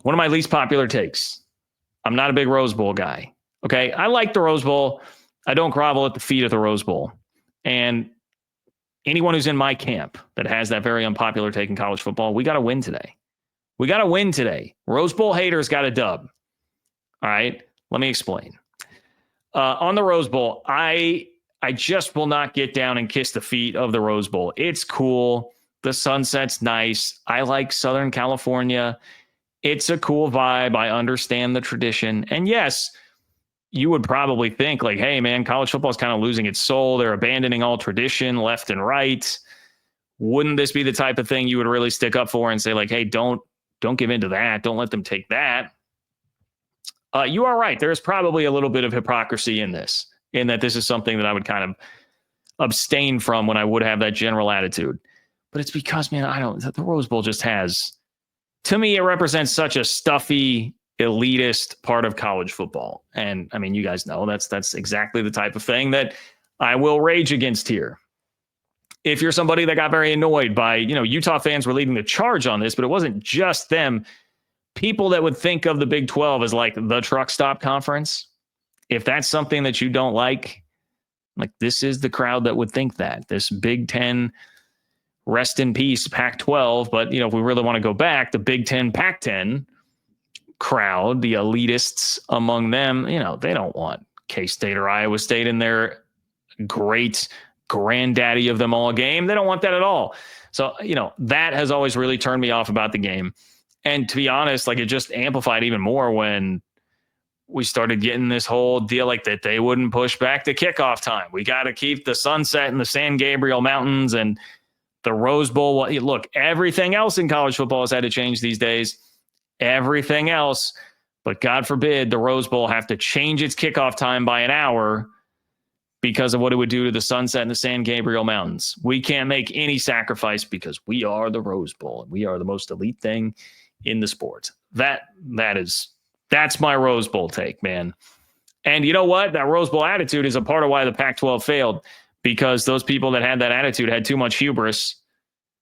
One of my least popular takes. I'm not a big Rose Bowl guy. Okay. I like the Rose Bowl. I don't grovel at the feet of the Rose Bowl. And anyone who's in my camp that has that very unpopular take in college football, we got to win today. We got to win today. Rose Bowl haters got a dub. All right. Let me explain. On the Rose Bowl, I just will not get down and kiss the feet of the Rose Bowl. It's cool. The sunset's nice. I like Southern California. It's a cool vibe. I understand the tradition. And yes, you would probably think like, hey, man, college football is kind of losing its soul. They're abandoning all tradition left and right. Wouldn't this be the type of thing you would really stick up for and say like, hey, don't give into that. Don't let them take that. You are right. There's probably a little bit of hypocrisy in this, in that this is something that I would kind of abstain from when I would have that general attitude. But it's because, man, the Rose Bowl just has, to me, it represents such a stuffy, elitist part of college football. And I mean, you guys know that's exactly the type of thing that I will rage against here. If you're somebody that got very annoyed by, Utah fans were leading the charge on this, but it wasn't just them. People that would think of the Big 12 as like the truck stop conference. If that's something that you don't like this is the crowd that would think that. This Big 10, rest in peace, Pac-12. But, if we really want to go back, the Big 10, Pac-10 crowd, the elitists among them, they don't want K-State or Iowa State in their great granddaddy of them all game. They don't want that at all. So, that has always really turned me off about the game. And to be honest, it just amplified even more when we started getting this whole deal like that they wouldn't push back the kickoff time. We got to keep the sunset in the San Gabriel Mountains and the Rose Bowl. Look, everything else in college football has had to change these days. Everything else. But God forbid the Rose Bowl have to change its kickoff time by an hour because of what it would do to the sunset in the San Gabriel Mountains. We can't make any sacrifice because we are the Rose Bowl and we are the most elite thing in the sport. That's my Rose Bowl take, man. And you know what? That Rose Bowl attitude is a part of why the Pac-12 failed, because those people that had that attitude had too much hubris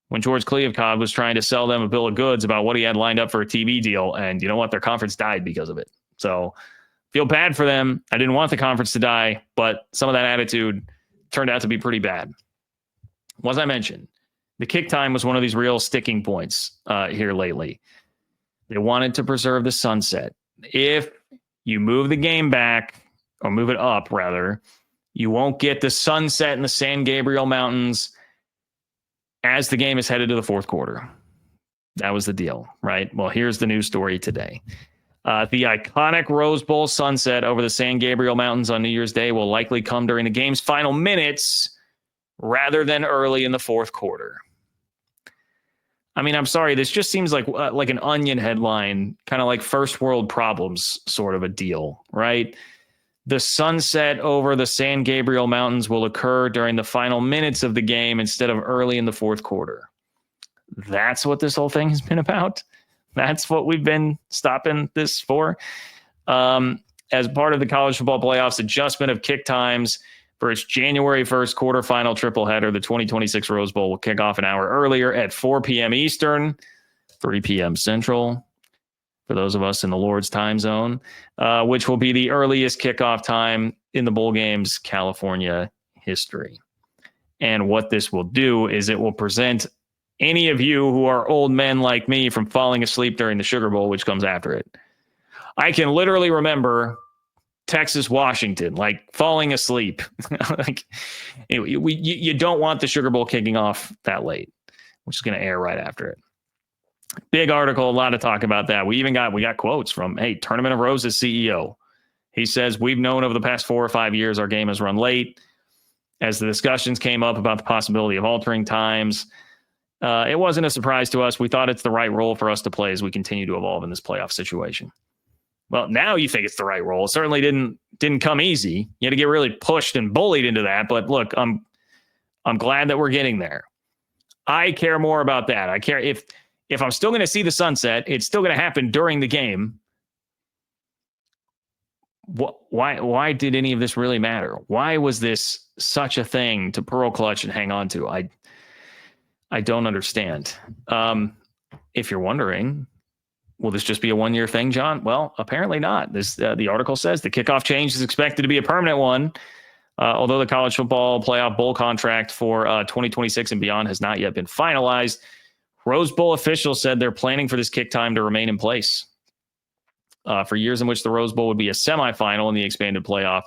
when George Kliavkoff was trying to sell them a bill of goods about what he had lined up for a TV deal. And you know what? Their conference died because of it. So feel bad for them. I didn't want the conference to die, but some of that attitude turned out to be pretty bad. As I mentioned, the kick time was one of these real sticking points here lately. They wanted to preserve the sunset. If you move the game back, or move it up rather, you won't get the sunset in the San Gabriel Mountains as the game is headed to the fourth quarter. That was the deal, right? Well, here's the news story today. The iconic Rose Bowl sunset over the San Gabriel Mountains on New Year's Day will likely come during the game's final minutes rather than early in the fourth quarter. I mean, I'm sorry. This just seems like an Onion headline, kind of like first world problems sort of a deal, right? The sunset over the San Gabriel Mountains will occur during the final minutes of the game instead of early in the fourth quarter. That's what this whole thing has been about. That's what we've been stopping this for. As part of the college football playoffs adjustment of kick times for its January 1st quarterfinal tripleheader, the 2026 Rose Bowl will kick off an hour earlier at 4 p.m. Eastern, 3 p.m. Central, for those of us in the Lord's time zone, which will be the earliest kickoff time in the bowl game's California history. And what this will do is it will present any of you who are old men like me from falling asleep during the Sugar Bowl, which comes after it. I can literally remember Texas, Washington, falling asleep. You don't want the Sugar Bowl kicking off that late, which is going to air right after it. Big article, a lot to talk about that. We got quotes from, Tournament of Roses CEO. He says, we've known over the past 4 or 5 years our game has run late. As the discussions came up about the possibility of altering times, it wasn't a surprise to us. We thought it's the right role for us to play as we continue to evolve in this playoff situation. Well, now you think it's the right role. It certainly didn't come easy. You had to get really pushed and bullied into that. But look, I'm glad that we're getting there. I care more about that. I care if I'm still going to see the sunset, it's still going to happen during the game. Why did any of this really matter? Why was this such a thing to pearl clutch and hang on to? I don't understand. If you're wondering, Will this just be a one-year thing, John? Well, apparently not. The article says the kickoff change is expected to be a permanent one, although the college football playoff bowl contract for 2026 and beyond has not yet been finalized. Rose Bowl officials said they're planning for this kick time to remain in place for years in which the Rose Bowl would be a semifinal in the expanded playoff.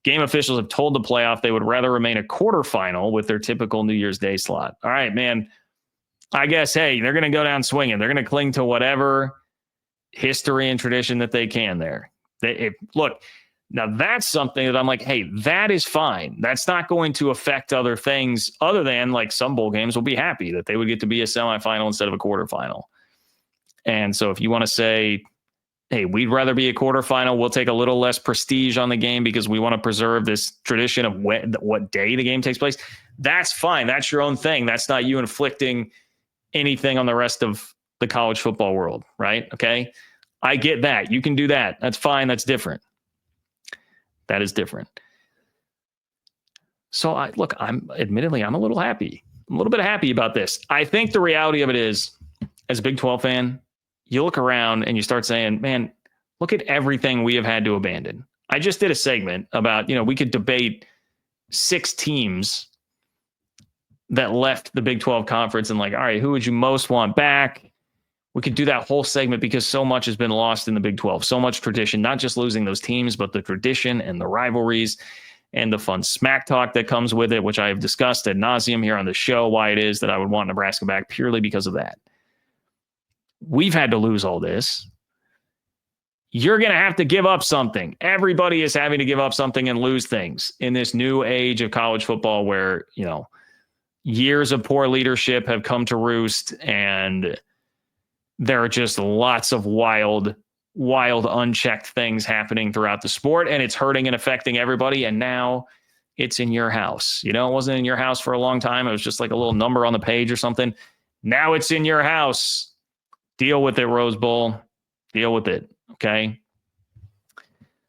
Game officials have told the playoff they would rather remain a quarterfinal with their typical New Year's Day slot. All right, man. I guess, hey, they're going to go down swinging. They're going to cling to whatever history and tradition that they can there. Look, now that's something that I'm like, hey, that is fine. That's not going to affect other things other than like some bowl games will be happy that they would get to be a semifinal instead of a quarterfinal. And so if you want to say, hey, we'd rather be a quarterfinal, we'll take a little less prestige on the game because we want to preserve this tradition of what day the game takes place, that's fine. That's your own thing. That's not you inflicting anything on the rest of the college football world, right? Okay. I get that. You can do that. That's fine. That's different. That is different. So I'm admittedly, I'm a little happy. I'm a little bit happy about this. I think the reality of it is, as a Big 12 fan, you look around and you start saying, man, look at everything we have had to abandon. I just did a segment about, we could debate 6 teams that left the Big 12 conference and like, all right, who would you most want back? We could do that whole segment because so much has been lost in the Big 12. So much tradition, not just losing those teams, but the tradition and the rivalries and the fun smack talk that comes with it, which I have discussed ad nauseum here on the show, why it is that I would want Nebraska back purely because of that. We've had to lose all this. You're going to have to give up something. Everybody is having to give up something and lose things in this new age of college football where, years of poor leadership have come to roost and there are just lots of wild, unchecked things happening throughout the sport, and it's hurting and affecting everybody. And now it's in your house. It wasn't in your house for a long time. It was just like a little number on the page or something. Now it's in your house. Deal with it, Rose Bowl. Deal with it. Okay.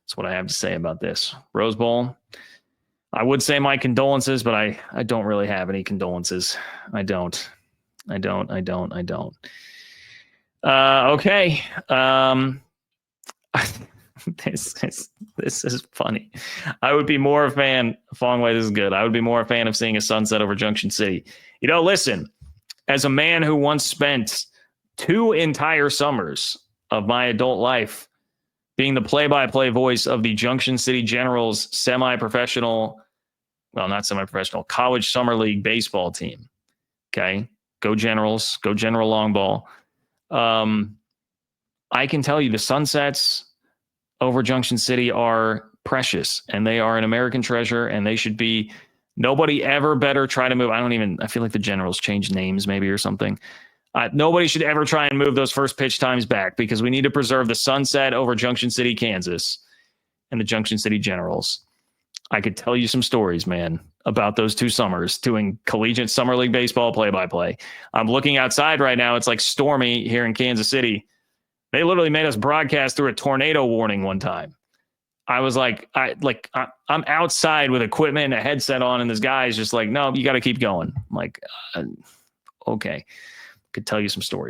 That's what I have to say about this. Rose Bowl. I would say my condolences, but I don't really have any condolences. I don't. Okay. This is funny. I would be more a fan. Fongway, this is good. I would be more a fan of seeing a sunset over Junction City. Listen, as a man who once spent 2 entire summers of my adult life being the play-by-play voice of the Junction City Generals semi-professional, well, not semi-professional, college summer league baseball team. Okay. Go Generals, go General Long Ball. I can tell you the sunsets over Junction City are precious and they are an American treasure and they should be, nobody ever better try to move. I feel like the Generals changed names maybe or something. Nobody should ever try and move those first pitch times back because we need to preserve the sunset over Junction City, Kansas and the Junction City Generals. I could tell you some stories, man, about those 2 summers doing collegiate summer league baseball play-by-play. I'm looking outside right now. It's like stormy here in Kansas City. They literally made us broadcast through a tornado warning one time. I was like, I'm outside with equipment and a headset on, and this guy is just like, no, you got to keep going. I'm like, okay. Could tell you some stories.